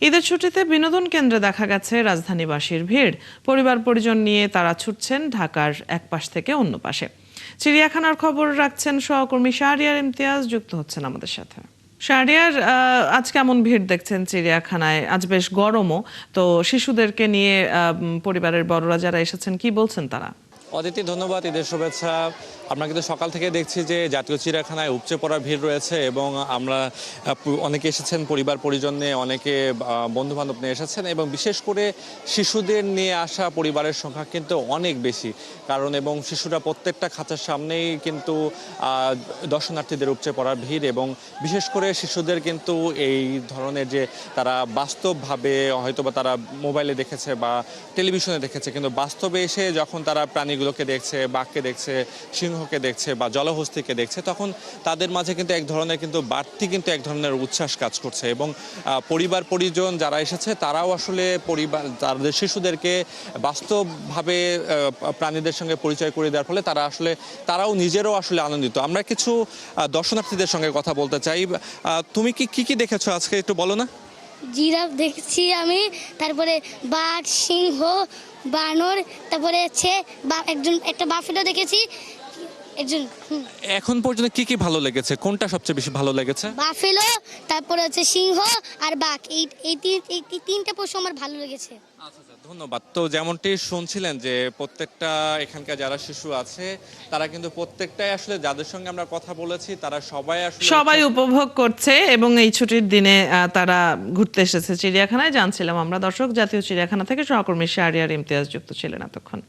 ঈদের ছুটিতে বিনোদন কেন্দ্রে দেখা গেছে রাজধানীবাসীর ভিড়। পরিবার পরিজন নিয়ে তারা ছুটছেন ঢাকার এক পাশ থেকে অন্য পাশে। চিড়িয়াখানার খবর রাখছেন সহকর্মী শাহরিয়ার ইমতিয়াজ, যুক্ত হচ্ছেন আমাদের সাথে। শাহরিয়ার, আজ কেমন ভিড় দেখছেন চিড়িয়াখানায়? আজ বেশ গরমও, তো শিশুদেরকে নিয়ে পরিবারের বড়রা যারা এসেছেন কি বলছেন তারা? অদিতি, ধন্যবাদ। ঈদের শুভেচ্ছা। আমরা কিন্তু সকাল থেকে দেখছি যে জাতীয় চিড়িয়াখানায় উপচে পড়া ভিড় রয়েছে এবং আমরা অনেকে এসেছেন পরিবার পরিজন নিয়ে, অনেকে বন্ধু বান্ধব নিয়ে এসেছেন এবং বিশেষ করে শিশুদের নিয়ে আসা পরিবারের সংখ্যা কিন্তু অনেক বেশি। কারণ এবং শিশুরা প্রত্যেকটা খাঁচার সামনেই কিন্তু দর্শনার্থীদের উপচে পড়ার ভিড় এবং বিশেষ করে শিশুদের কিন্তু এই ধরনের যে তারা বাস্তবভাবে হয়তোবা তারা মোবাইলে দেখেছে বা টেলিভিশনে দেখেছে, কিন্তু বাস্তবে এসে যখন তারা প্রাণীগুলোকে দেখছে, বাঘকে দেখছে, সিংহকে দেখছে বা জলহস্তিকে দেখছে, তখন তাদের মাঝে কিন্তু এক ধরনের এক ধরনের উচ্ছ্বাস কাজ করছে এবং পরিবার পরিজন যারা এসেছে তারাও আসলে তাদের শিশুদেরকে বাস্তবভাবে প্রাণীদের সঙ্গে পরিচয় করে দেওয়ার ফলে তারাও নিজেরও আসলে আনন্দিত। আমরা কিছু দর্শনার্থীদের সঙ্গে কথা বলতে চাই। তুমি কি দেখেছো আজকে, একটু বলো না? জিরাফ দেখছি আমি, তারপরে বাঘ, সিংহ, বানর, তারপরে হচ্ছে একটা বাফেলো দেখেছি একজন। এখন পর্যন্ত কি ভালো লেগেছে? কোনটা সবচেয়ে বেশি ভালো লেগেছে? বাফেলো, তারপরে হচ্ছে সিংহ আর বাঘ, এই তিনটা পশু আমার ভালো লেগেছে। আচ্ছা, ধন্যবাদ। তো যেমনটি শুনছিলেন যে প্রত্যেকটা এখানকার যারা শিশু আছে তারা কিন্তু প্রত্যেকটাই আসলে যাদের সঙ্গে আমরা কথা বলেছি তারা সবাই উপভোগ করছে এবং এই ছুটির দিনে তারা ঘুরতে এসেছে চিড়িয়াখানায়। জানছিলাম আমরা। দর্শক, জাতীয় চিড়িয়াখানা থেকে সহকর্মী শাহরিয়ার ইমতিয়াজ যুক্ত ছিলেন এতক্ষণ।